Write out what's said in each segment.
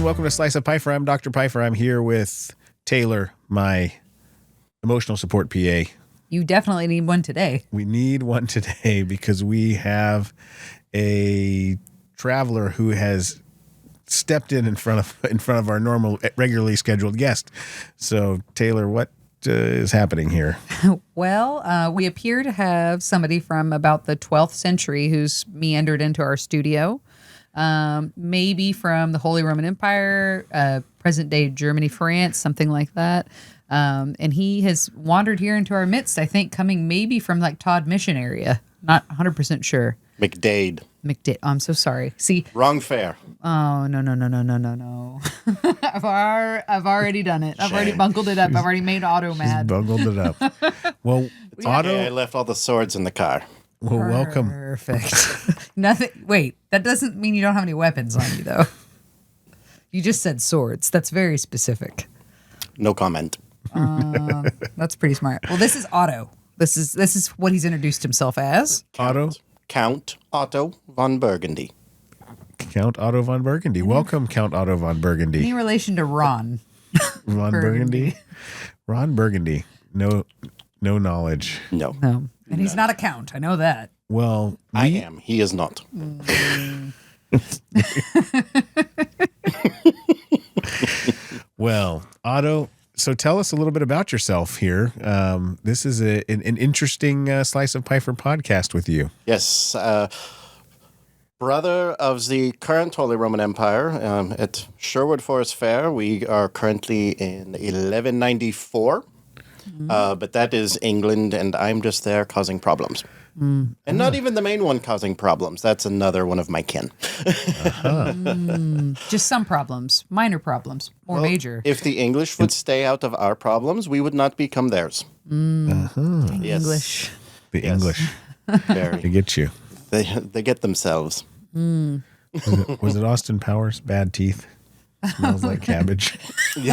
and welcome to Slice of Piefer. I'm Dr. Piefer. I'm here with Taylar, my emotional support PA. You definitely need one today. We need one today because we have a traveler who has stepped in front of our normal, regularly scheduled guest. So, Taylar, what is happening here? Well, we appear to have somebody from about the 12th century who's meandered into our studio. Maybe from the Holy Roman Empire, present-day Germany, France, something like that. And he has wandered here into our midst, I think, coming maybe from like Todd Mission area. Not 100% sure. McDade. Oh, I'm so sorry. See, Wrong fair. oh, no. I've already done it. I've already bungled it up. I've already made Otto mad. Bungled it up. Well, Otto. Yeah, I left all the swords in the car. Well, welcome. Perfect. Nothing. Wait, that doesn't mean you don't have any weapons on you, though. You just said swords. That's very specific. No comment. That's pretty smart. Well, this is Otto. This is what he's introduced himself as. Otto. Count Otto von Burgundy. Count Otto von Burgundy. Welcome, Count Otto von Burgundy. Any relation to Ron? Von Burgundy. Ron Burgundy. No knowledge. No. No. And he's not a count. I know that. Well, I am. He is not. Well, Otto, so tell us a little bit about yourself here. This is an interesting Slice of Piefer podcast with you. Yes. Brother of the current Holy Roman Empire at Sherwood Forest Fair. We are currently in 1194. But that is England, and I'm just there causing problems. And not even the main one causing problems. That's another one of my kin. Just some problems, minor problems, or major. If the English would stay out of our problems, we would not become theirs. Yes. English. The English. Very. They get you. They get themselves. Was it Austin Powers? Bad teeth. Smells like cabbage. The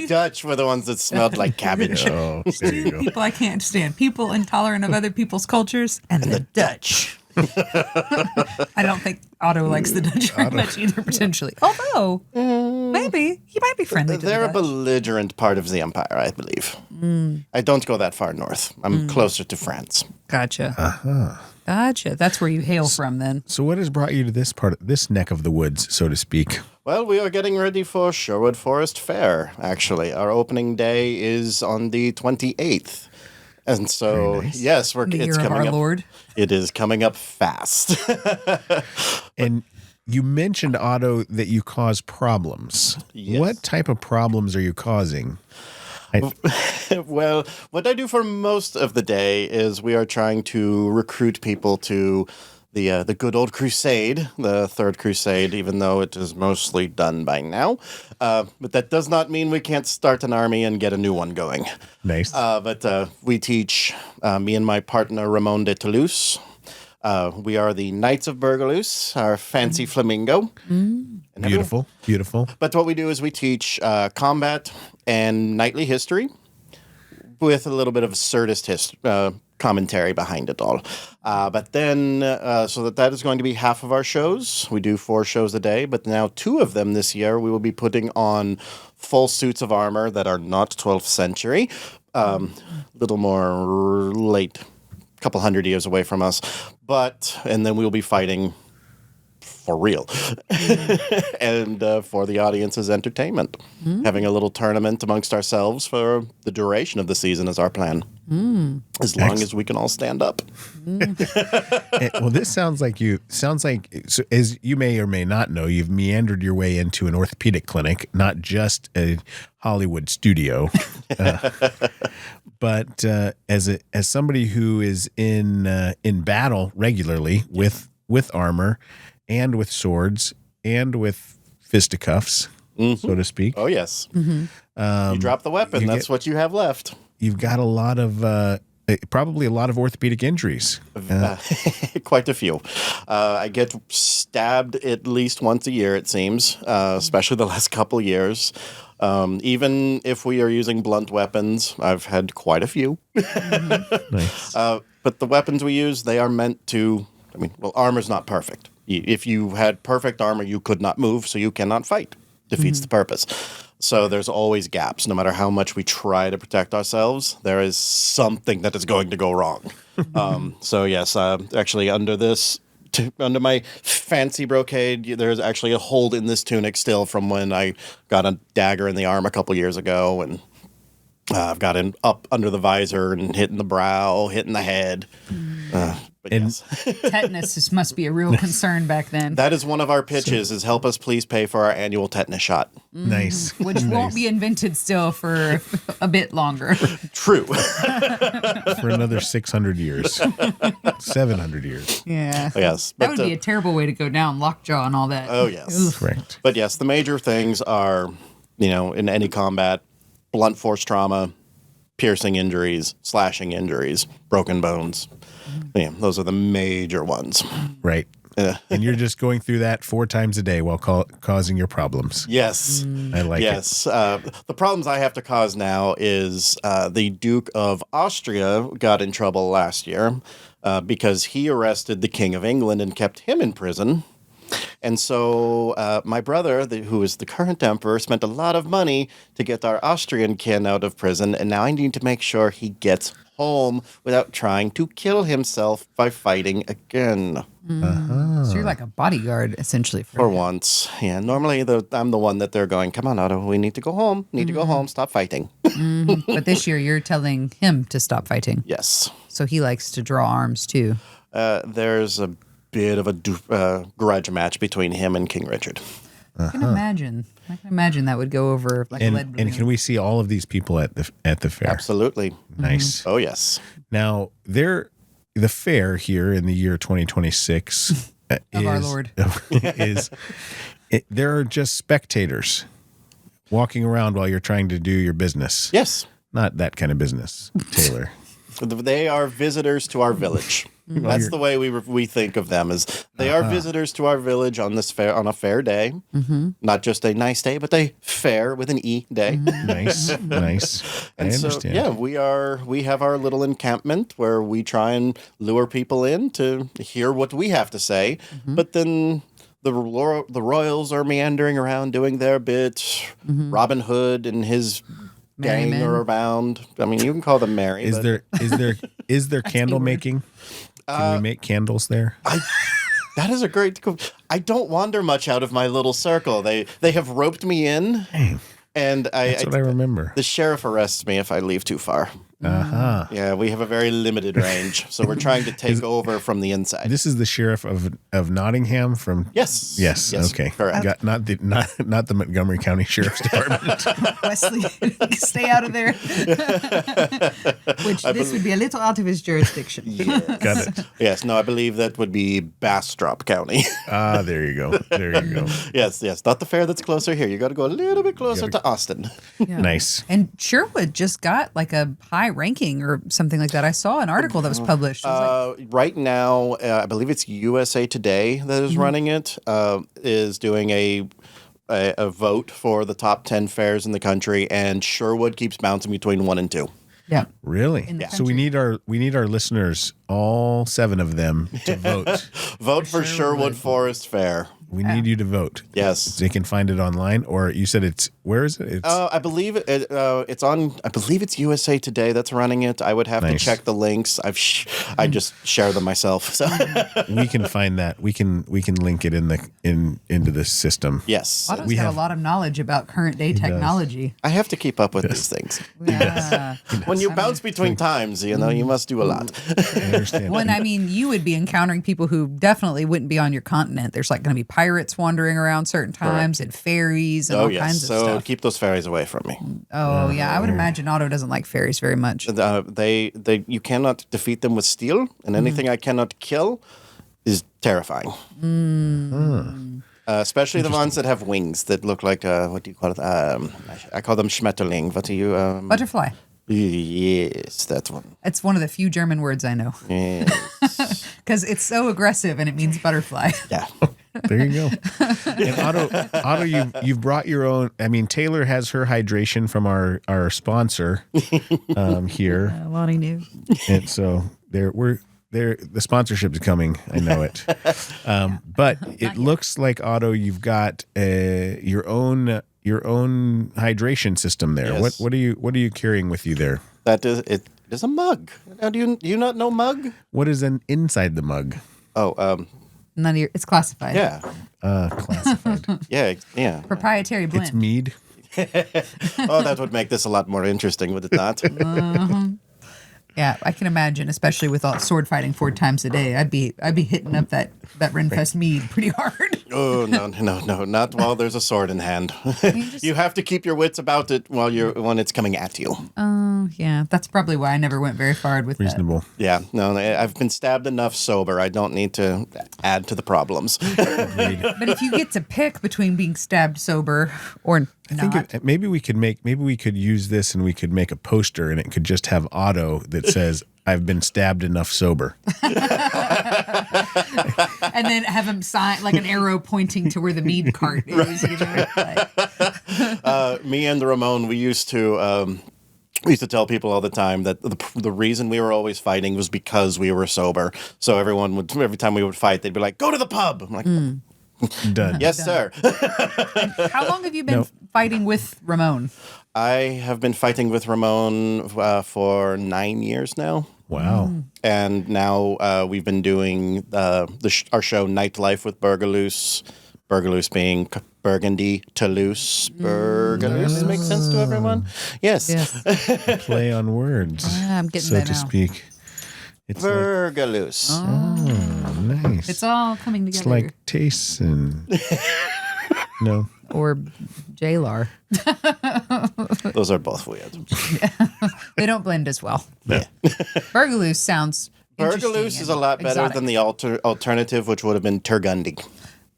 Dutch were the ones that smelled like cabbage. Oh, there you go. People I can't stand. People intolerant of other people's cultures and the Dutch. I don't think Otto likes the Dutch very much either, potentially. Although, maybe. He might be friendly to They're the a Dutch. belligerent part of the empire, I believe. I don't go that far north. I'm closer to France. Gotcha. Gotcha. That's where you hail from, then. So what has brought you to this neck of the woods, so to speak? Well, we are getting ready for Sherwood Forest Fair, actually. Our opening day is on the 28th. And so, nice. yes, The year it's of coming our up. Lord. It is coming up fast. And you mentioned, Otto, that you cause problems. Yes. What type of problems are you causing? Well, what I do for most of the day is we are trying to recruit people to the good old crusade, the Third Crusade, even though it is mostly done by now. But that does not mean we can't start an army and get a new one going. Nice. But we teach, me and my partner, Ramon de Toulouse. We are the Knights of Burgaloos, our fancy flamingo. And Beautiful. But what we do is we teach combat and knightly history with a little bit of absurdist commentary behind it all. But then, so that is going to be half of our shows. We do 4 shows a day, but now 2 of them this year we will be putting on full suits of armor that are not 12th century, little more late, couple hundred years away from us. And then we'll be fighting for real and for the audience's entertainment. Having a little tournament amongst ourselves for the duration of the season is our plan. As long as we can all stand up. Well, this sounds like so as you may or may not know, you've meandered your way into an orthopedic clinic, not just a Hollywood studio. But as somebody who is in battle regularly with armor and with swords and with fisticuffs, so to speak. Oh, yes. You drop the weapon. That's what you have left. You've got a lot of probably a lot of orthopedic injuries. Quite a few. I get stabbed at least once a year, it seems, especially the last couple years. Even if we are using blunt weapons, I've had quite a few. Nice. But the weapons we use, they are meant to, armor's not perfect. If you had perfect armor, you could not move, so you cannot fight. Defeats the purpose. So there's always gaps. No matter how much we try to protect ourselves, there is something that is going to go wrong. So yes, actually under my fancy brocade, there's actually a hold in this tunic still from when I got a dagger in the arm a couple years ago, and I've got it up under the visor and hitting the brow, hitting the head. But yes. Tetanus must be a real concern back then. That is one of our pitches, is help us please pay for our annual tetanus shot. Nice. Which won't be invented still for a bit longer. True. For another 600 years. 700 years. Yeah. Yes. That would be a terrible way to go down, lockjaw and all that. Oh, yes. Correct. But yes, the major things are, in any combat, blunt force trauma, piercing injuries, slashing injuries, broken bones. Yeah, those are the major ones. Right. And you're just going through that 4 times a day while causing your problems. Yes. I like it. Yes. The problems I have to cause now is the Duke of Austria got in trouble last year because he arrested the King of England and kept him in prison. And so my brother, who is the current emperor, spent a lot of money to get our Austrian kin out of prison, and now I need to make sure he gets home without trying to kill himself by fighting again. So you're like a bodyguard, essentially. For once. Yeah, normally I'm the one that they're going, come on, Otto, we need to go home. Need to go home. Stop fighting. But this year you're telling him to stop fighting. Yes. So he likes to draw arms too. There's a bit of a grudge match between him and King Richard. I can imagine. That would go over like a lead balloon. And can we see all of these people at the fair? Absolutely. Nice. Oh, yes. Now, the fair here in the year 2026 Of our Lord. There are just spectators walking around while you're trying to do your business. Yes. Not that kind of business, Taylor. They are visitors to our village. That's the way we think of them, as they are visitors to our village on this fair, on a fair day. Not just a nice day, but a fair with an E day. Nice. And I so, understand. yeah, we have our little encampment where we try and lure people in to hear what we have to say. But then the royals are meandering around doing their bit. Robin Hood and his gang Merrymen. are around. I mean, you can call them merry. Is but there candle making? Can we make candles there? that is a great. I don't wander much out of my little circle. They have roped me in, and That's what I remember. the sheriff arrests me if I leave too far. Uh-huh. Yeah, we have a very limited range, so we're trying to take over from the inside. This is the sheriff of Nottingham from. Yes. Yes. Okay. Correct. Not the Montgomery County Sheriff's Department. Wesley, stay out of there. Which this would be a little out of his jurisdiction. Got it. Yes. No, I believe that would be Bastrop County. There you go. Yes. Not the fair that's closer here. You got to go a little bit closer to Austin. Yeah. Nice. And Sherwood just got like a high ranking or something like that. I saw an article that was published. It was Right now, I believe it's USA Today that is running it. Is doing a vote for the top 10 fairs in the country, and Sherwood keeps bouncing between 1 and 2. yeah. Really? In the So we need our listeners, all 7 of them, to vote. Vote for Sherwood Forest Fair. We need you to vote. Yes. They can find it online, or you said where is it? It's I believe it's on. I believe it's USA Today that's running it. I would have to Nice. check the links. I just share them myself. So we can find that. We can link it into the system. yes, Otto's We got have- a lot of knowledge about current day technology. I have to keep up with these things. Yeah. When you bounce between times, you must do a lot. I understand. When I mean, you would be encountering people who definitely wouldn't be on your continent. There's like going to be pirates wandering around certain times and fairies and Oh all yes, kinds of so stuff. keep those fairies away from me. Oh yeah, I would imagine Otto doesn't like fairies very much. They you cannot defeat them with steel, and anything I cannot kill is terrifying. Especially the ones that have wings that look like what do you call it? I call them Schmetterling. What do you? Butterfly. Yes, that's one. It's one of the few German words I know Yes. because it's so aggressive and it means butterfly. Yeah. There you go. And Otto, you've brought your own. I mean, Taylor has her hydration from our sponsor here, Lonnie knew. and so the sponsorship is coming. I know it. But it looks like, Otto, you've got your own hydration system there. Yes. What are you carrying with you there? That is it. Is a mug. Now, do you not know mug? What is inside the mug? Oh, None of your. It's classified. yeah, Classified. yeah. Proprietary blend. It's mead. Oh, that would make this a lot more interesting, would it not? Yeah, I can imagine, especially with all sword fighting 4 times a day. I'd be hitting up that Renfest mead pretty hard. Oh no, not while there's a sword in hand. You have to keep your wits about it when it's coming at you. Oh, yeah, that's probably why I never went very far with Reasonable. Yeah, no, I've been stabbed enough sober. I don't need to add to the problems. that. But if you get to pick between being stabbed sober or not, Maybe we could use this and we could make a poster and it could just have Otto that says, "I've been stabbed enough sober." and then have him sign like an arrow pointing to where the mead cart is. You know? Me and Ramon, we used to tell people all the time that the reason we were always fighting was because we were sober. So every time we would fight, they'd be like, "Go to the pub." I'm like, Done. "Yes, sir." How long have you been fighting with Ramon? I have been fighting with Ramon for 9 years now. Wow. And now we've been doing our show Nightlife with Burgaloose. Burgaloose being Burgundy, Toulouse. Burgaloose makes sense to everyone? Yes. Play on words. I'm getting so there to now. speak. It's Burgaloose. nice. It's all coming together. It's like tastes and no. Or Jaylar. Those are both weird. They don't blend as well. Yeah. Burgaloose sounds Burgaloose is a lot better than the alternative, which would have been Turgundy.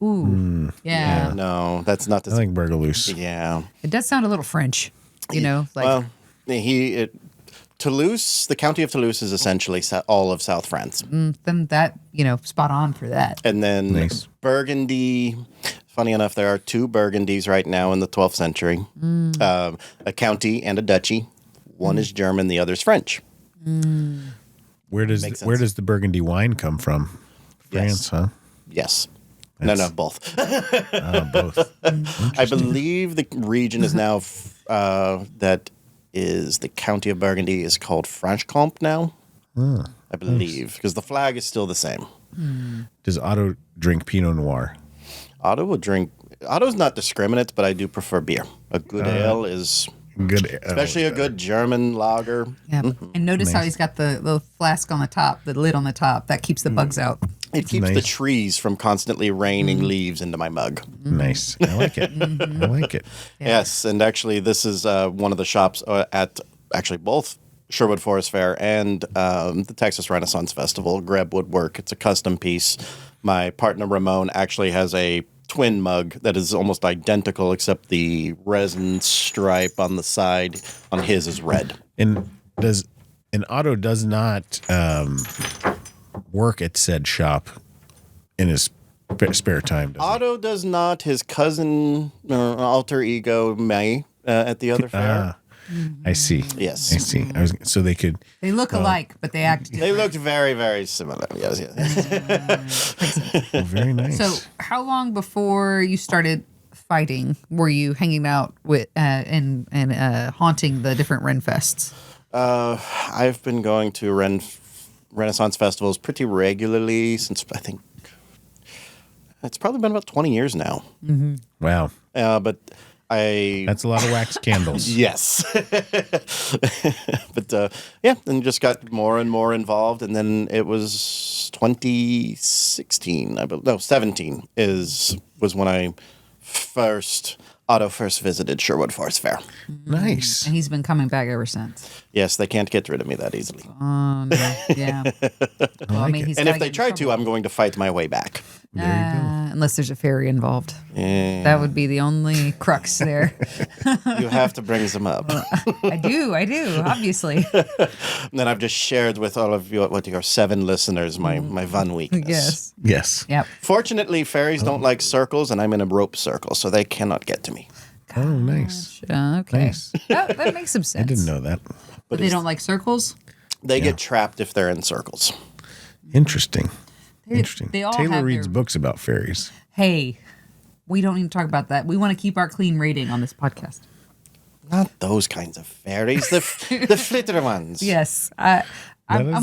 Ooh. Yeah. No, that's not I the like Burgaloose. Yeah. It does sound a little French, you know? Like, Well, Toulouse, the county of Toulouse is essentially all of South France. then that, spot on for that. And then Nice. Burgundy, funny enough, there are 2 Burgundies right now in the 12th century. A county and a duchy. One is German, the other's French. Where does the Burgundy wine come from? France, huh? Yes. No, both. Both. I believe the region is now, that is the county of Burgundy is called Franche-Comté now. I believe, because the flag is still the same. Does Otto drink Pinot Noir? Otto would drink. Otto's not discriminate, but I do prefer beer. A good ale is Good. especially a good German lager. Yeah. And notice how he's got the little flask on the top, the lid on the top. That keeps the bugs out. It keeps the nice. trees from constantly raining leaves into my mug. Nice. I like it. I like it. Yes, and actually, this is one of the shops at actually both Sherwood Forest Fair and the Texas Renaissance Festival. Greb Woodwork. It's a custom piece. My partner Ramon actually has a twin mug that is almost identical, except the resin stripe on the side on his is red. And Otto does not work at said shop in his spare time. Does Otto does not. His cousin, alter ego, may at the other fair. I see. Yes. I see. So they could. They look alike, but they act different. They looked very, very similar. Yes. Oh, very nice. So, how long before you started fighting were you hanging out with and haunting the different Ren Fests? I've been going to Renaissance festivals pretty regularly since I think it's probably been about 20 years now. Wow. But That's a lot of wax candles. Yes. But and just got more and more involved. And then it was 2016, 17 was when Otto first visited Sherwood Forest Fair. Nice. And he's been coming back ever since. Yes, they can't get rid of me that easily. No, yeah. Well, he's And gotta if they get in try to, trouble. I'm going to fight my way back. Unless there's a fairy involved. Yeah. That would be the only crux there. You have to bring them up. I do, obviously. And then I've just shared with all of your 7 listeners my one weakness. Yes. Yes. Yep. Fortunately, fairies don't like circles, and I'm in a rope circle, so they cannot get to me. Oh, nice. Okay. Nice. That makes some sense. I didn't know that. But they don't like circles? They get trapped if they're in circles. Interesting. Interesting. They all Taylor have reads their- books about fairies. Hey, we don't need to talk about that. We want to keep our clean rating on this podcast. Not those kinds of fairies. The flitter ones. Yes, I'm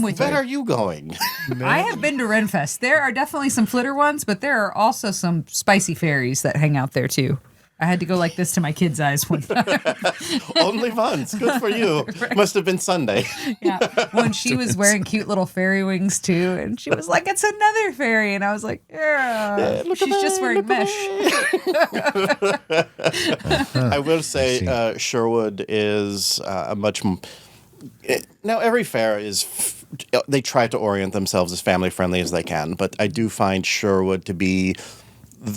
with Where you. are you going? I have been to Renfest. There are definitely some flitter ones, but there are also some spicy fairies that hang out there too. I had to go like this to my kids' eyes one time. Only once. Good for you. Must have been Sunday. Yeah, when she was wearing cute little fairy wings too, and she was like, "It's another fairy," and I was like, "Yeah, look at she's just that, wearing mesh." I will say Sherwood is a much... Now, every fair is... They try to orient themselves as family-friendly as they can, but I do find Sherwood to be,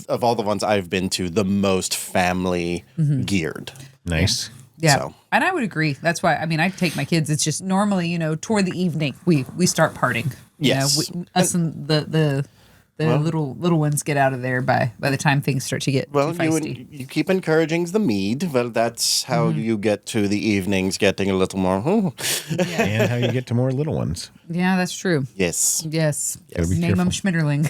of all the ones I've been to, the most family-geared. Nice. Yeah, So. and I would agree. That's why I take my kids. It's just normally, toward the evening we start partying. Yes. Us and the little ones get out of there by the time things start to get too feisty. You keep encouraging the mead. Well, that's how you get to the evenings getting a little more... And how you get to more little ones. Yeah, that's true. Yes. Yes, Gotta be name them careful. Schmetterling.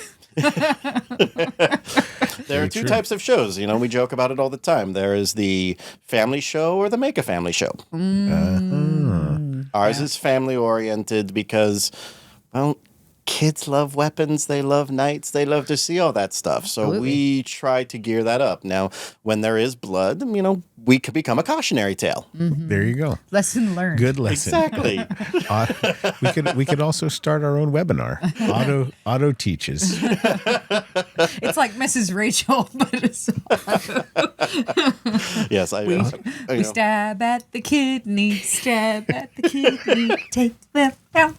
There are two types of shows. We joke about it all the time. There is the family show or the make a family show. Ours is family oriented because, well, kids love weapons. They love knights. They love to see all that stuff. So we try to gear that up. Now, when there is blood, we could become a cautionary tale. There you go. Lesson learned. Good lesson. Exactly. We could also start our own webinar. Otto teaches. It's like Mrs. Rachel, but it's Yes, we stab at the kidney, take them out.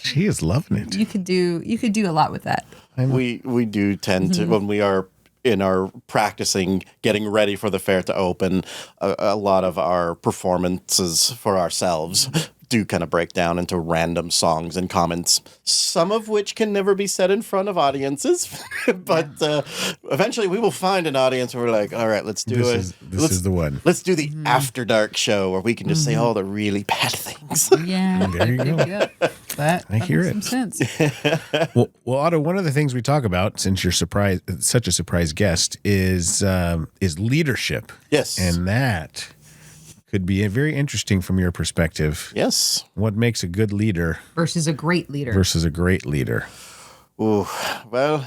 She is loving it. you could do a lot with that. We do tend to, when we are in our practicing, getting ready for the fair to open, a lot of our performances for ourselves do kind of break down into random songs and comments, some of which can never be said in front of audiences. But eventually we will find an audience where we're like, all right, let's do This is the one. Let's do the after dark show where we can just say all the really bad things. Yeah, There you go. That hear makes it. some sense. Well, Otto, one of the things we talk about, since you're such a surprise guest, is leadership. Yes. And that could be very interesting from your perspective. Yes. What makes a good leader Versus a great leader. versus a great leader? Ooh, well,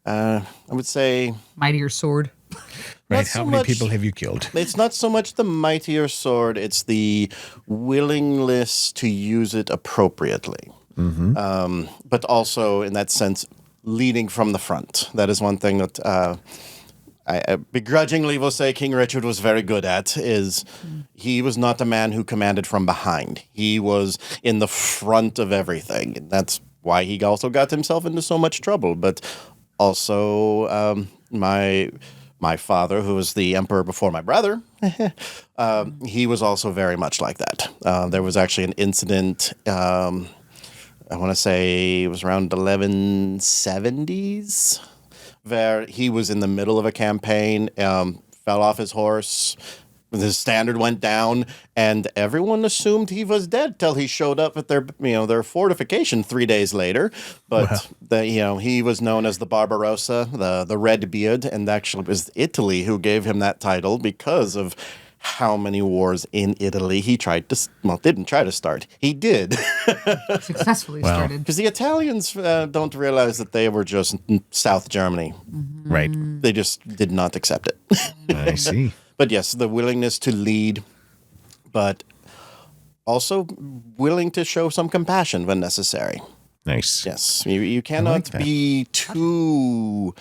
I would say Mightier sword. Right? Not How so many much- people have you killed? it's not so much the mightier sword, it's the willingness to use it appropriately. But also, in that sense, leading from the front. That is one thing that I begrudgingly will say King Richard was very good at, is he was not a man who commanded from behind. He was in the front of everything. And that's why he also got himself into so much trouble. But also, my father, who was the emperor before my brother, he was also very much like that. There was actually an incident, I want to say it was around 1170s, where he was in the middle of a campaign, fell off his horse, his standard went down, and everyone assumed he was dead till he showed up at their fortification 3 days later. But he was known as the Barbarossa, the Red Beard, and actually it was Italy who gave him that title because of how many wars in Italy he didn't try to start. He did. Successfully started. Because the Italians don't realize that they were just South Germany. Right. They just did not accept it. I see. But yes, the willingness to lead, but also willing to show some compassion when necessary. Nice. Yes, you cannot that. be too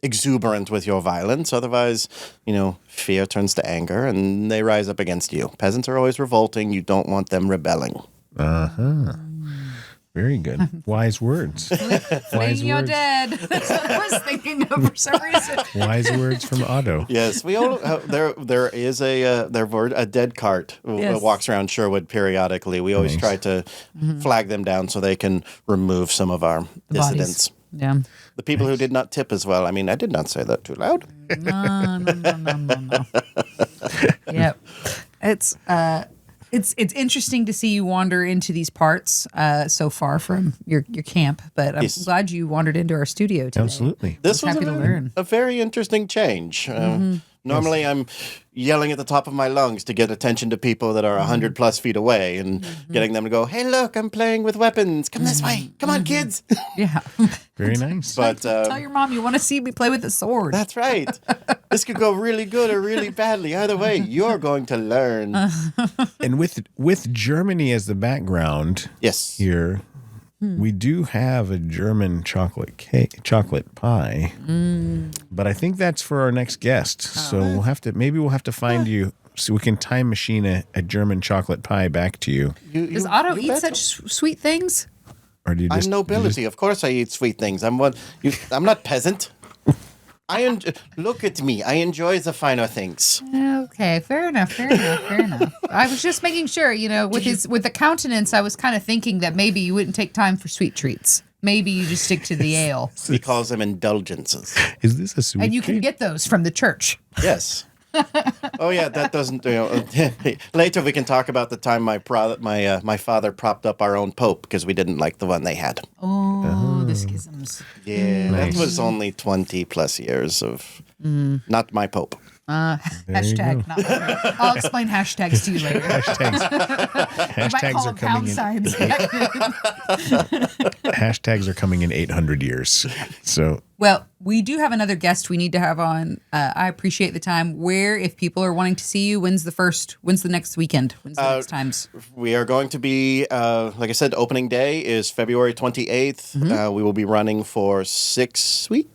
exuberant with your violence. Otherwise, fear turns to anger and they rise up against you. Peasants are always revolting. You don't want them rebelling. Very good. Wise words. Fleeing your dead. That's what I was thinking of for some reason. Wise words from Otto. Yes, we all there is a dead cart Yes. walks around Sherwood periodically. We always try to flag them down so they can remove some of our dissidents. Yeah. The people who did not tip as well. I mean, I did not say that too loud. No. Yep. It's it's interesting to see you wander into these parts so far from your camp, but I'm glad you wandered into our studio today. Absolutely. This was happy to learn. a very interesting change. Normally, I'm yelling at the top of my lungs to get attention to people that are 100 plus feet away and getting them to go, hey, look, I'm playing with weapons. Come this way. Come on, kids. Yeah. Very nice. But Tell your mom you want to see me play with the sword. that's right. This could go really good or really badly. Either way, you're going to learn. And with Germany as the background Yes. here, we do have a German chocolate pie. But I think that's for our next guest. So we'll have to find you so we can time machine a German chocolate pie back to you. Does Otto eat such sweet things? Or do you just I'm nobility. Of course I eat sweet things. I'm not peasant. Look at me. I enjoy the finer things. Okay, fair enough. I was just making sure, with the countenance, I was kind of thinking that maybe you wouldn't take time for sweet treats. Maybe you just stick to the ale. He calls them indulgences. Is this a sweet And you can cake? get those from the church. Yes. Oh yeah, that doesn't. Later we can talk about the time my father propped up our own pope because we didn't like the one they had. Oh, the schisms. Yeah, Nice. that was only 20 plus years of not my pope. Hashtag. Not my I'll explain hashtags to you later. Hashtags are coming in. Signs. Hashtags are coming in 800 years. So Well, we do have another guest we need to have on. I appreciate the time. Where, if people are wanting to see you, when's the next weekend? When's the next times? We are going to be, like I said, opening day is February 28th. We will be running for 6 weeks.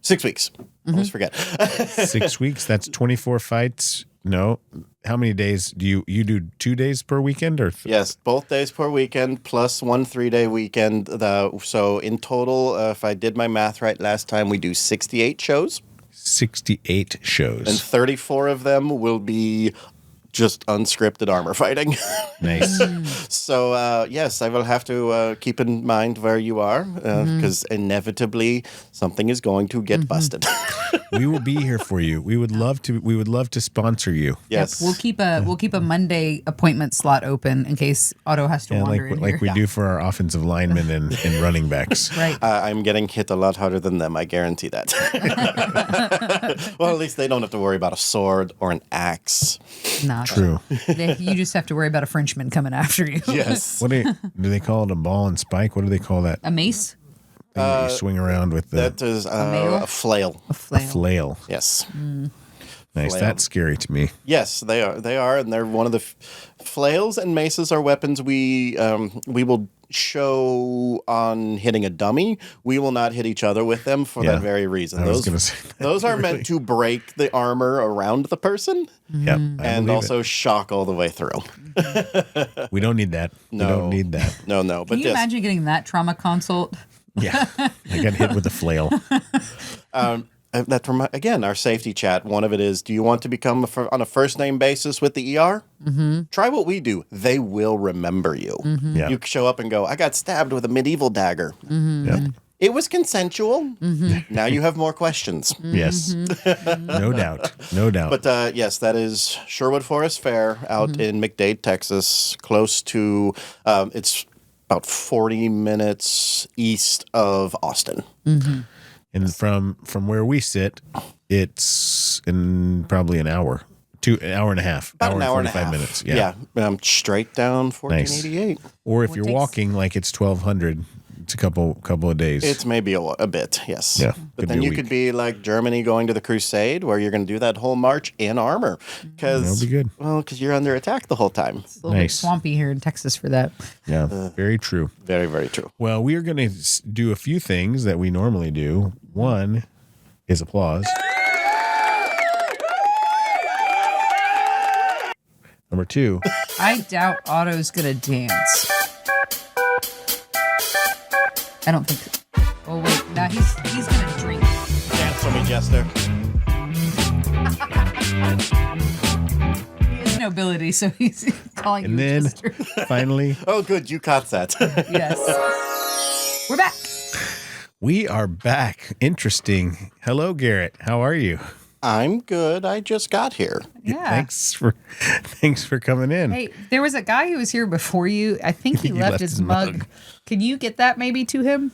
6 weeks. I always forget. 6 weeks. That's 24 fights. No. How many days do you do 2 days per weekend or? Yes, both days per weekend plus 1 3-day weekend. So in total, if I did my math right last time, we do 68 shows. 68 shows. And 34 of them will be just unscripted armor fighting. Nice. So, yes, I will have to keep in mind where you are because inevitably something is going to get busted. We will be here for you. We would love to sponsor you. Yes. Yep, we'll keep a Monday appointment slot open in case Otto has to wander in like here. we do for our offensive linemen and running backs. Right. I'm getting hit a lot harder than them, I guarantee that. Well, at least they don't have to worry about a sword or an axe. Nah, True. you just have to worry about a Frenchman coming after you. Yes. What do they call it? A ball and spike? What do they call that A mace? thing that you swing around with? That is mail? a flail. A flail. Flail. Yes. Nice. Flail. That's scary to me. Yes, they are, and they're one of the flails and maces are weapons we will show on hitting a dummy. We will not hit each other with them for Yeah. that very reason. I was gonna say that. Those are meant to break the armor around the person Yep. I and believe also shock all the way through. it. We don't need that. No. We don't need that. No, Can but you yes. imagine getting that trauma consult? Yeah. I got hit with a flail. Again, our safety chat, one of it is, do you want to become on a first name basis with the ER? Mm-hmm. Try what we do. They will remember you. Mm-hmm. Yeah. You show up and go, I got stabbed with a medieval dagger. Mm-hmm. Yep. It was consensual. Now you have more questions. Yes. No doubt. No doubt. But yes, that is Sherwood Forest Fair out in McDade, Texas, close to, it's about 40 minutes east of Austin. And from where we sit, it's in probably an hour. An hour and a half. About an hour and 45 a half. minutes. Yeah. Straight down 1488. Or if What you're takes- walking like it's 1200, it's a couple of days. It's maybe a bit, yes. Yeah, But could then be a you week. could be like Germany going to the Crusade, where you're going to do that whole march in armor. That'll be good. Well, because you're under attack the whole time. It's a little bit Nice. swampy here in Texas for that. Yeah. Very true. Very, very true. Well, we are going to do a few things that we normally do. One is applause. Number 2, I doubt Otto's gonna dance. I don't think so. Oh wait, now he's gonna drink. Dance for me, Jester. He has nobility, so he's calling and you then Jester. finally, Oh, good. You caught that. Yes. We're back. we are back. Interesting. Hello, Garrett. How are you? I'm good. I just got here. Yeah. Thanks for coming in. Hey, there was a guy who was here before you. I think he left his mug. Can you get that maybe to him?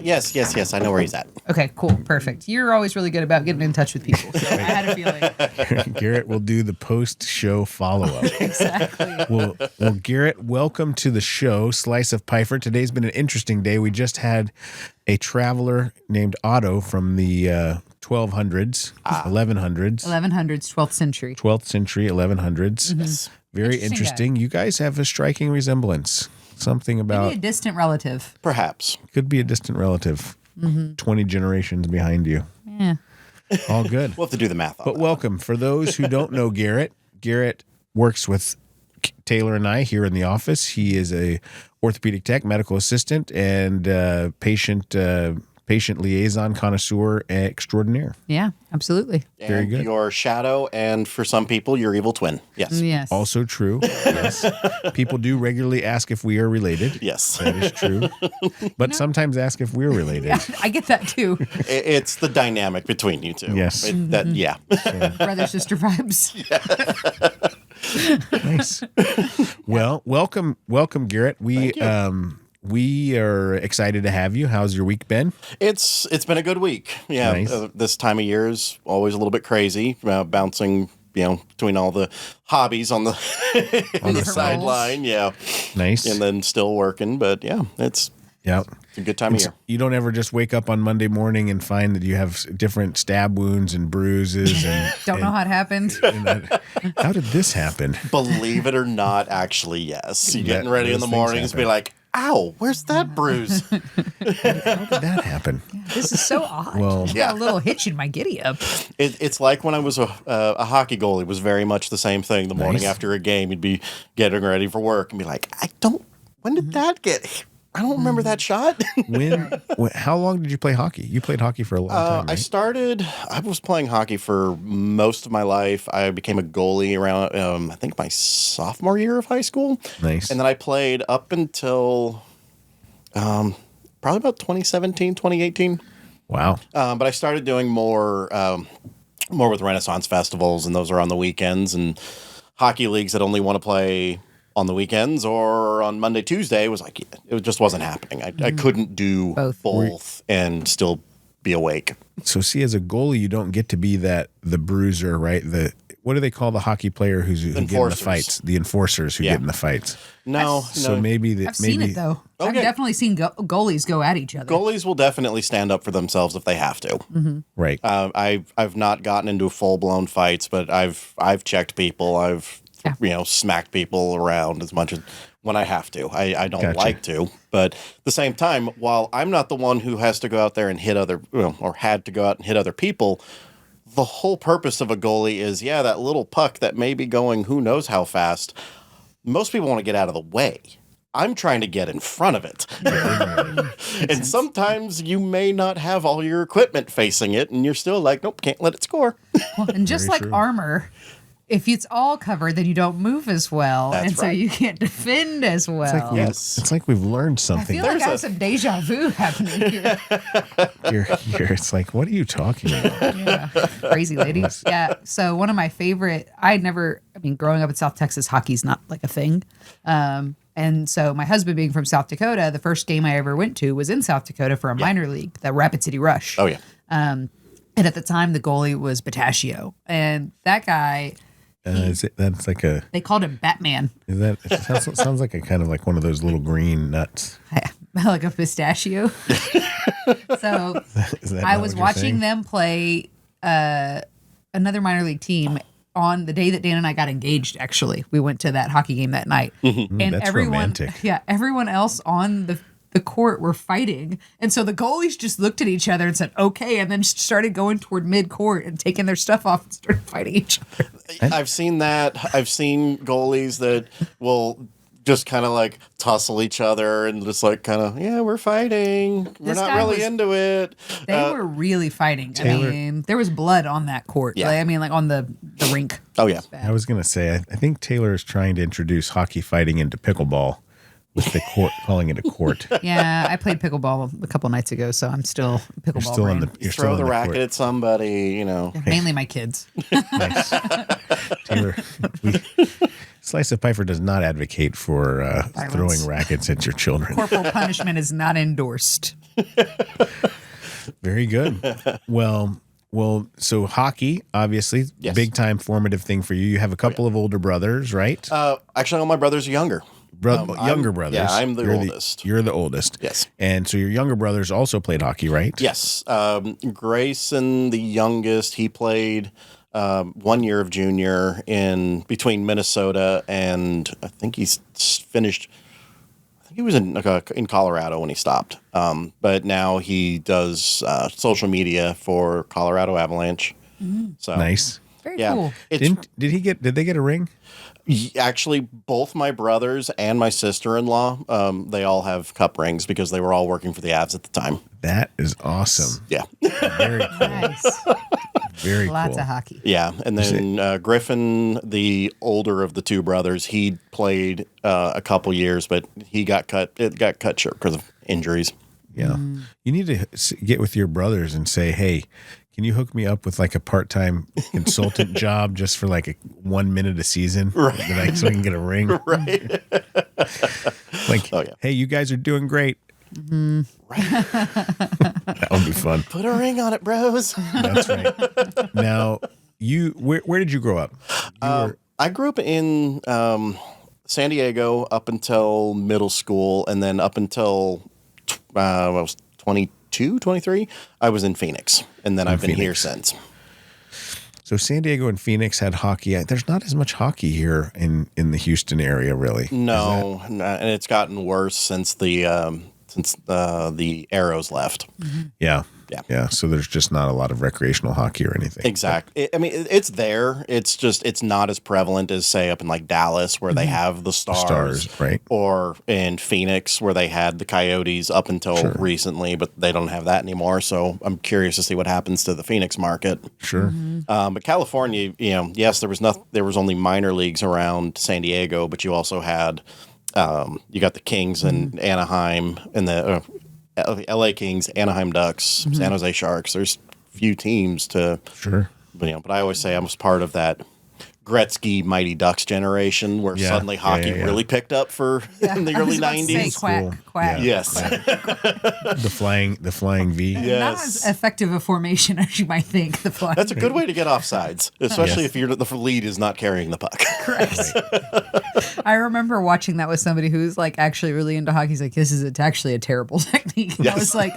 Yes. I know where he's at. Okay, cool. Perfect. You're always really good about getting in touch with people. So I had a feeling. Garrett will do the post-show follow-up. Exactly. Well, Garrett, welcome to the show, Slice of Piefer. Today's been an interesting day. We just had a traveler named Otto from the 1200s, 1100s. 1100s, 12th century. 12th century, 1100s. Mm-hmm. Very interesting. You guys have a striking resemblance. Something about... Maybe a distant relative. Perhaps. Could be a distant relative. 20 generations behind you. Yeah. All good. We'll have to do the math on But that. welcome. For those who don't know Garrett, Garrett works with Taylor and I here in the office. He is a orthopedic tech, medical assistant, and patient liaison connoisseur extraordinaire. Yeah, absolutely. Very And good. your shadow, and for some people, your evil twin. Yes. Yes. Also true. Yes. People do regularly ask if we are related. Yes. That is true. But sometimes ask if we're related. Yeah, I get that too. It's the dynamic between you two. Yes. Yeah. Brother sister vibes. Nice. Well, welcome, Garrett. We are excited to have you. How's your week been? It's been a good week. Yeah. Nice. This time of year is always a little bit crazy, bouncing, between all the hobbies on the On the sideline. Yeah. Nice. And then still working. But yeah, it's Yeah. a good time of year. You don't ever just wake up on Monday morning and find that you have different stab wounds and bruises and Don't know how it happened. how did this happen? Believe it or not, actually, yes. You're getting ready in the those things mornings, be happen. like, ow, where's that bruise? How did that happen? This is so odd. Well- I got a little hitch in my giddy up. It's like when I was a hockey goalie. It was very much the same thing. The morning Nice. after a game, you'd be getting ready for work and be like, when did that get? I don't remember that shot. How long did you play hockey? You played hockey for a long time, right? I was playing hockey for most of my life. I became a goalie around, I think my sophomore year of high school. Nice. And then I played up until probably about 2017, 2018. Wow. But I started doing more with Renaissance festivals, and those are on the weekends, and hockey leagues that only want to play on the weekends or on Monday, Tuesday was like, it just wasn't happening. I couldn't do both and still be awake. So see, as a goalie, you don't get to be the bruiser, right? What do they call the hockey player who get in the Enforcers. fights? The enforcers who get in the fights. No. So maybe I've seen it though. I've Okay. definitely seen goalies go at each other. Goalies will definitely stand up for themselves if they have to. Right. I've not gotten into full blown fights, but I've checked people. I've smacked people around as much as when I have to. I don't Gotcha. like to, but at the same time, while I'm not the one who has to go out there and hit or had to go out and hit other people, the whole purpose of a goalie is that little puck that may be going who knows how fast. Most people want to get out of the way. I'm trying to get in front of it. And sometimes you may not have all your equipment facing it, and you're still like, nope, can't let it score. Well, and just Very like true. armor, if it's all covered, then you don't move as well. That's and so right. you can't defend as well. Yes. It's like we've learned I something. feel like I have some deja vu happening here. Here. It's like, what are you talking about? Yeah. Crazy ladies. Yeah. So one of my favorite, growing up in South Texas, hockey's not like a thing. And so my husband being from South Dakota, the first game I ever went to was in South Dakota for a minor league, the Rapid City Rush. Oh, yeah. And at the time, the goalie was Bataccio. And that guy, That's like a. they called him Batman. Is that? It sounds like a kind of like one of those little green nuts. Like a pistachio. So Is that I not was what you're watching saying? them play another minor league team on the day that Dan and I got engaged. Actually, we went to that hockey game that night, and that's everyone, romantic. everyone else on the court were fighting, and so the goalies just looked at each other and said, "Okay," and then started going toward mid court and taking their stuff off and started fighting each other. I've seen that. I've seen goalies that will just kind of like tussle each other and just like kind of, we're fighting. We're This not guy really was- into it. They were really fighting. I mean, there was blood on that court. Yeah. Like on the rink. Oh, yeah. I was gonna say, I think Taylor is trying to introduce hockey fighting into pickleball, with the court, calling it a court. Yeah, I played pickleball a couple nights ago, so I'm still pickleball. You're still on brain. the. You're Throw still the on the racket court. at somebody, you know. Yeah, mainly my kids. Nice. Taylor, Slice of Piefer does not advocate for throwing rackets at your children. Corporal punishment is not endorsed. Very good. Well, so hockey, obviously, Yes. big time formative thing for you. You have a couple of older brothers, right? Actually, all my brothers are younger. Younger brothers. Yeah, I'm the You're oldest. You're the oldest. Yes. And so your younger brothers also played hockey, right? Yes. Grayson, the youngest, he played 1 year of junior in between Minnesota and I think he's finished. I think he was in Colorado when he stopped. But now he does social media for Colorado Avalanche. So Nice. Very yeah, cool. it's Did they get a ring? actually both my brothers and my sister-in-law. They all have cup rings because they were all working for the Avs at the time. That is awesome. Yeah. Very cool. Nice. Very Lots cool. of hockey. Yeah, and then Griffin, the older of the two brothers, he played a couple years, but he got cut. It got cut short because of injuries. Yeah. You need to get with your brothers and say, hey, can you hook me up with like a part-time consultant job just for like 1 minute a season? Right. So I can get a ring. Right. Like, Oh, yeah. hey, you guys are doing great. That would be fun. Put a ring on it, bros. That's right. Now, where did you grow up? I grew up in San Diego up until middle school, and then up until I was 22, 23, I was in Phoenix, and then I've been here since. So San Diego and Phoenix had hockey. There's not as much hockey here in the Houston area, really. No, and it's gotten worse since the Arrows left. Yeah. Yeah. Yeah. So there's just not a lot of recreational hockey or anything. Exactly. I mean, it's there. It's just it's not as prevalent as say up in like Dallas where they have the Stars, right? Or in Phoenix where they had the Coyotes up until recently, but they don't have that anymore. So I'm curious to see what happens to the Phoenix market. Sure. But California, yes, there was only minor leagues around San Diego, but you also had you got the Kings and Anaheim and the LA Kings, Anaheim Ducks, San Jose Sharks. There's few teams to but I always say I was part of that Gretzky Mighty Ducks generation where suddenly hockey really picked up in the early 90s. Quack. Yes. The flying V. Yes. Not as effective a formation as you might think. The flying. That's a good way to get offsides, especially if the lead is not carrying the puck. Correct. I remember watching that with somebody who's like actually really into hockey. He's like, "This is actually a terrible technique." And I was like,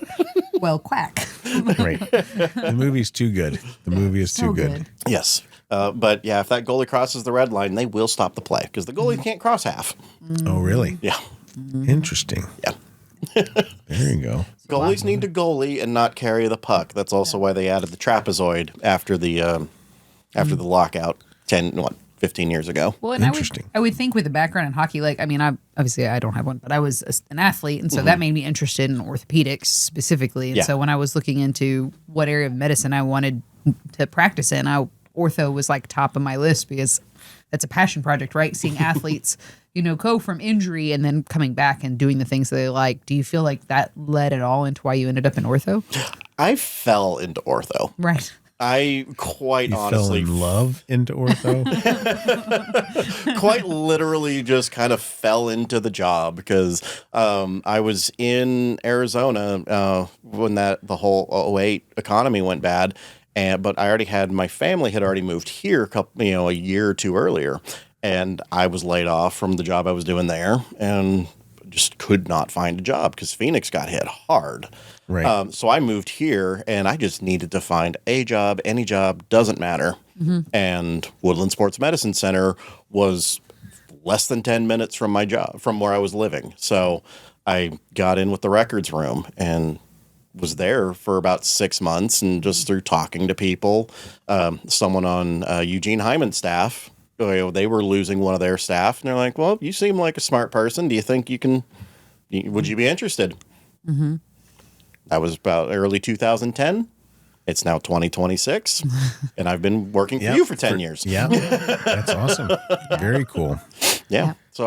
"Well, quack." Right. The movie's too good. The movie is too good. Yes. But yeah, if that goalie crosses the red line, they will stop the play because the goalie can't cross half. Oh, really? Yeah. Interesting. Yeah. There you go. Goalies need to goalie and not carry the puck. That's also why they added the trapezoid after the lockout 15 years ago. Well, and Interesting. I would think with the background in hockey, like, I mean, obviously I don't have one, but I was an athlete. And so that made me interested in orthopedics specifically. And so when I was looking into what area of medicine I wanted to practice in, ortho was like top of my list because that's a passion project, right? Seeing athletes, go from injury and then coming back and doing the things that they like. Do you feel like that led at all into why you ended up in ortho? I fell into ortho. Right. I quite honestly fell in love into ortho. quite literally just kind of fell into the job because I was in Arizona when the whole 08 economy went bad, but I already had my family had already moved here a year or two earlier, and I was laid off from the job I was doing there and just could not find a job because Phoenix got hit hard. Right. So I moved here, and I just needed to find a job. Any job, doesn't matter. And Woodlands Sports Medicine Center was less than 10 minutes from my job, from where I was living. So I got in with the records room and was there for about 6 months. And just through talking to people, someone on Eugene Hyman's staff, they were losing one of their staff. And they're like, well, you seem like a smart person. Do you think would you be interested? That was about early 2010. It's now 2026, and I've been working for you for 10 years. Yeah, that's awesome. Very cool. Yeah. So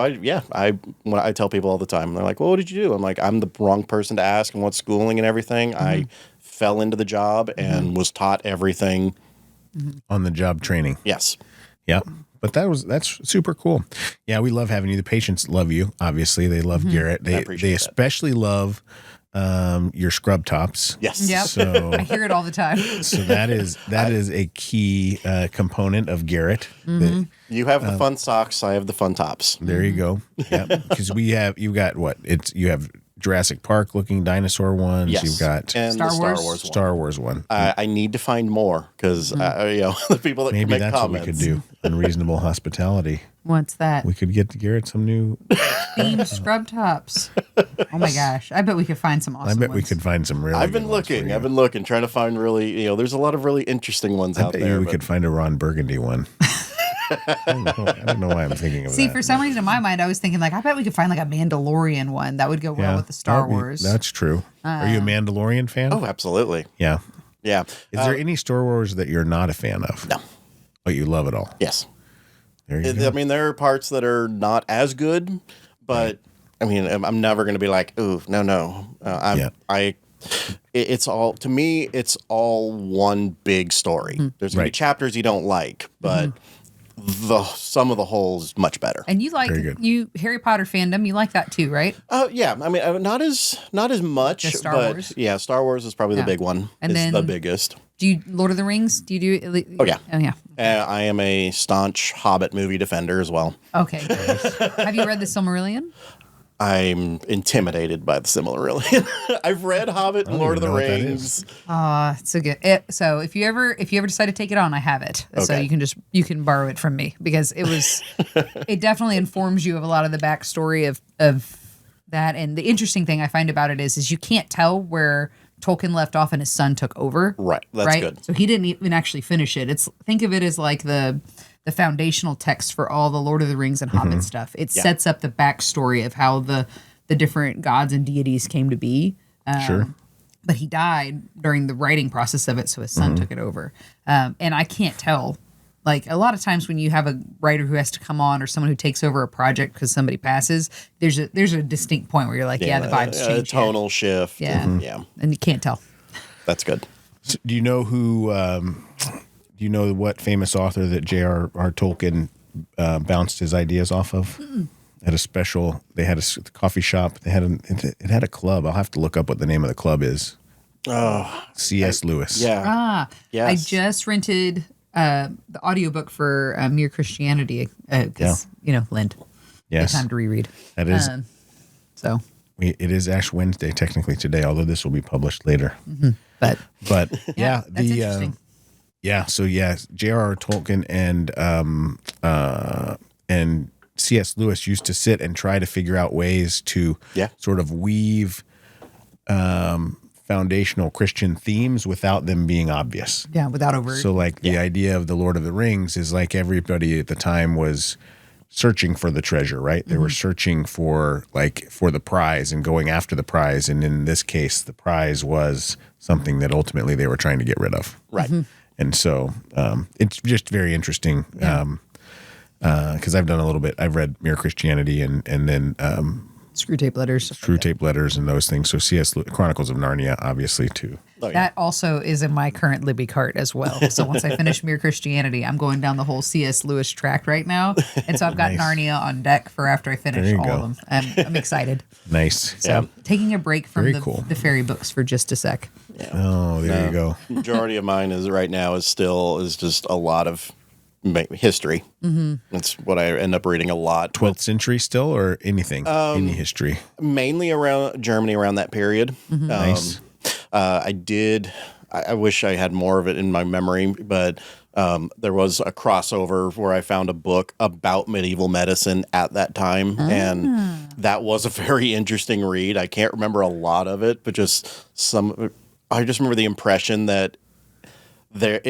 when I tell people all the time, they're like, "Well, what did you do?" I'm like, "I'm the wrong person to ask and what schooling and everything. I fell into the job and was taught everything On the job training. Yes. Yeah. But that's super cool. Yeah, we love having you. The patients love you. Obviously, they love Garrett. They especially love your scrub tops. Yes. Yep. So I hear it all the time. so that is a key component of Garrett. You have the fun socks. I have the fun tops. There you go. Yeah, because you got what? You have Jurassic Park looking dinosaur ones. Yes. You've got and Star the Wars? Star Wars one. I need to find more because the people that Maybe make that's comments. what we could do. Unreasonable hospitality. What's that? We could get Garrett some new. Theme scrub tops. Oh my gosh. I bet we could find some awesome I bet we ones. could find some really. I've been good ones for looking. you. I've been looking, trying to find really. There's a lot of really interesting ones I out bet there. you we but could find a Ron Burgundy one. I don't know why I'm thinking of that. See, for some reason in my mind, I was thinking I bet we could find a Mandalorian one that would go well with the Star Wars. That's true. Are you a Mandalorian fan? Oh, absolutely. Yeah. Yeah. Is there any Star Wars that you're not a fan of? No. But you love it all. Yes. There you go. I mean, there are parts that are not as good, but I mean, I'm never going to be like, ooh, no. It's all, to me, it's all one big story. There's going to be chapters you don't like, but the sum of the whole is much better. And you like Very good. Harry Potter fandom, you like that too, right? Yeah. I mean, not as much, The Star but Wars? yeah, Star Wars is probably the big one. And it's then- the biggest. Do you Lord of the Rings? Do you do? Oh, yeah. Oh yeah. I am a staunch Hobbit movie defender as well. Okay. Have you read the Silmarillion? I'm intimidated by the Silmarillion. I've read Hobbit and Lord of the even know what that Rings. It's a good. So if you ever decide to take it on, I have it. So Okay. you can borrow it from me because it definitely informs you of a lot of the backstory of that. And the interesting thing I find about it is you can't tell where Tolkien left off and his son took over. Right. That's good. So he didn't even actually finish it. Think of it as like the foundational text for all the Lord of the Rings and Hobbit stuff. It sets up the backstory of how the different gods and deities came to be. Sure. But he died during the writing process of it, so his son took it over. And I can't tell. Like a lot of times when you have a writer who has to come on or someone who takes over a project because somebody passes, there's a distinct point where you're like, the vibes change. Tonal shift. Yeah. And you can't tell. That's good. So do you know who? Do you know what famous author that J.R.R. Tolkien bounced his ideas off of? At a special, they had a coffee shop. It had a club. I'll have to look up what the name of the club is. Oh, C.S. Lewis. yeah. Yes. I just rented the audiobook for Mere Christianity because, Lent. Yes. Good time to reread. That is. So, It is Ash Wednesday technically today, although this will be published later. but But yeah, that's interesting. J.R.R. Tolkien and C.S. Lewis used to sit and try to figure out ways to sort of weave foundational Christian themes without them being obvious. Yeah, without overt. So like the idea of the Lord of the Rings is like everybody at the time was searching for the treasure, right? They were searching for the prize and going after the prize. And in this case, the prize was something that ultimately they were trying to get rid of. Right. And so it's just very interesting because I've done a little bit. I've read Mere Christianity and then Screw tape letters. True Tape Letters and those things. So C.S. Chronicles of Narnia, obviously, too. Oh, yeah. That also is in my current Libby cart as well. So once I finish Mere Christianity, I'm going down the whole C.S. Lewis track right now. And so I've got Narnia on deck for after I finish There you all go. of them. I'm excited. Nice. So taking a break from Very cool. the fairy books for just a sec. Oh, there you go. Majority of mine is just a lot of history. That's what I end up reading a lot. 12th century still or anything? Any history? Mainly around Germany around that period. Nice. I wish I had more of it in my memory, but there was a crossover where I found a book about medieval medicine at that time, and that was a very interesting read. I can't remember a lot of it, but I just remember the impression that there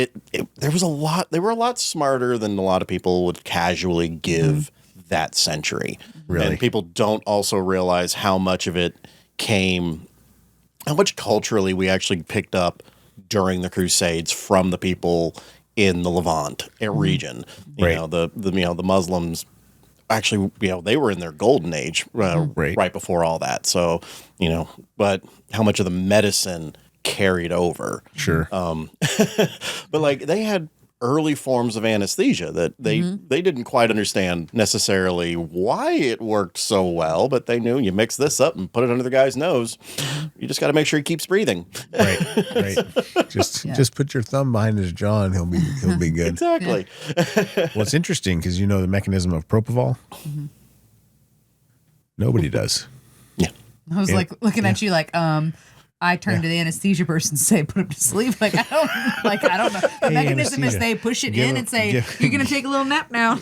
was a lot. They were a lot smarter than a lot of people would casually give that century. Really? And people don't also realize how much of it how much culturally we actually picked up during the Crusades from the people in the Levant region. You Right. know, the Muslims actually, they were in their golden age right before all that. So, but how much of the medicine carried over? Sure. But like they had early forms of anesthesia that they didn't quite understand necessarily why it worked so well, but they knew you mix this up and put it under the guy's nose. You just got to make sure he keeps breathing. Right. Just put your thumb behind his jaw and he'll be good. Exactly. Well, it's interesting because the mechanism of propofol. Nobody does. Yeah. I was like looking at you like, I turned to the anesthesia person and say, put him to sleep. Like, I don't know. The mechanism is they push it in and say, you're going to take a little nap now.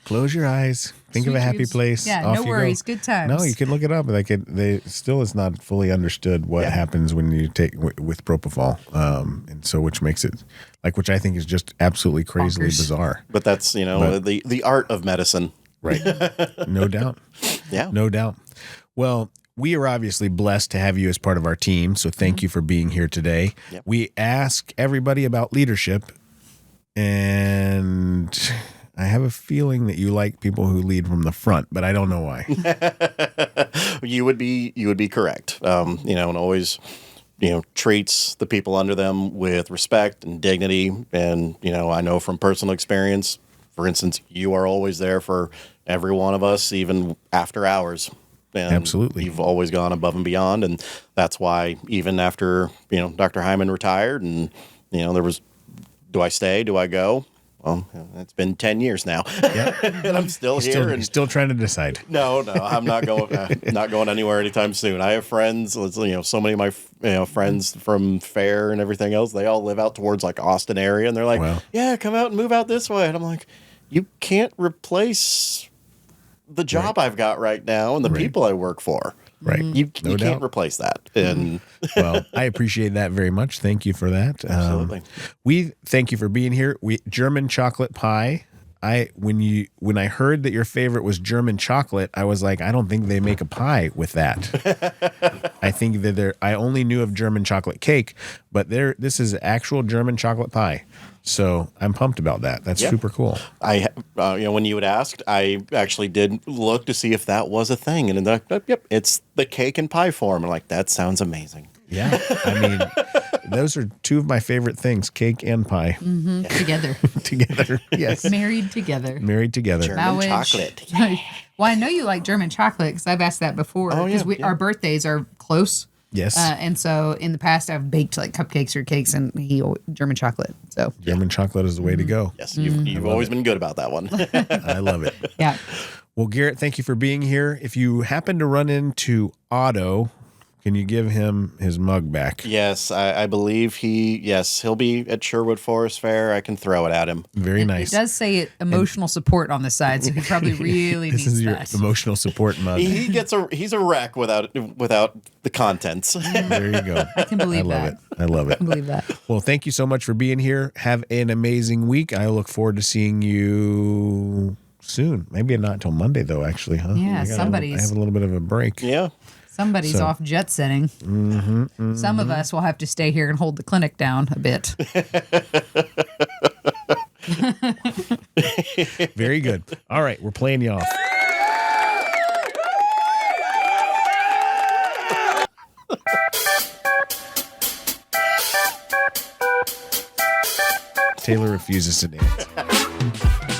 Close your eyes. Think of a happy place. Yeah, Off no you worries. go. Good times. No, you can look it up. It's not fully understood what happens when you take with propofol. And so which makes it which I think is just absolutely crazily bizarre. But that's, the art of medicine. Right. No doubt. Yeah. No doubt. Well, we are obviously blessed to have you as part of our team, so thank you for being here today. Yep. We ask everybody about leadership, and I have a feeling that you like people who lead from the front, but I don't know why. You would be correct. And always, treats the people under them with respect and dignity. And, I know from personal experience, for instance, you are always there for every one of us, even after hours. And absolutely. You've always gone above and beyond. And that's why even after, Dr. Hyman retired and, there was, do I stay? Do I go? Well, it's been 10 years now, and I'm still here. And still trying to decide. No, I'm not going. Not going anywhere anytime soon. I have friends. So many of my friends from Fair and everything else. They all live out towards like Austin area, and they're like, wow. "Yeah, come out and move out this way." And I'm like, "You can't replace the job I've got right now and the people I work for. Right. You can't replace that." And well, I appreciate that very much. Thank you for that. Absolutely. We thank you for being here. German chocolate pie. When I heard that your favorite was German chocolate, I was like, I don't think they make a pie with that. I think that I only knew of German chocolate cake, but this is actual German chocolate pie. So I'm pumped about that. That's super cool. When you had asked, I actually did look to see if that was a thing, and then yep, it's the cake and pie form. I'm like, that sounds amazing. Yeah, I mean, those are two of my favorite things: cake and pie. Mm-hmm. Together. Together, yes. Married together. German chocolate. Well, I know you like German chocolate because I've asked that before. Because our birthdays are close. Yes. And so in the past, I've baked like cupcakes or cakes, and German chocolate. So German chocolate is the way to go. Yes, you've always been good about that one. I love it. Yeah. Well, Garrett, thank you for being here. If you happen to run into Otto, can you give him his mug back? Yes, I believe he'll be at Sherwood Forest Fair. I can throw it at him. Very nice. It does say emotional support on the side, so he probably really this needs is your that. emotional support mug. He's a wreck without the contents. There you go. I can believe that. I love it. I can believe that. Well, thank you so much for being here. Have an amazing week. I look forward to seeing you soon. Maybe not until Monday, though, actually, huh? Yeah, I have a little bit of a break. Yeah. Somebody's off jet setting. Some of us will have to stay here and hold the clinic down a bit. Very good. All right, we're playing you off. Taylor refuses to dance.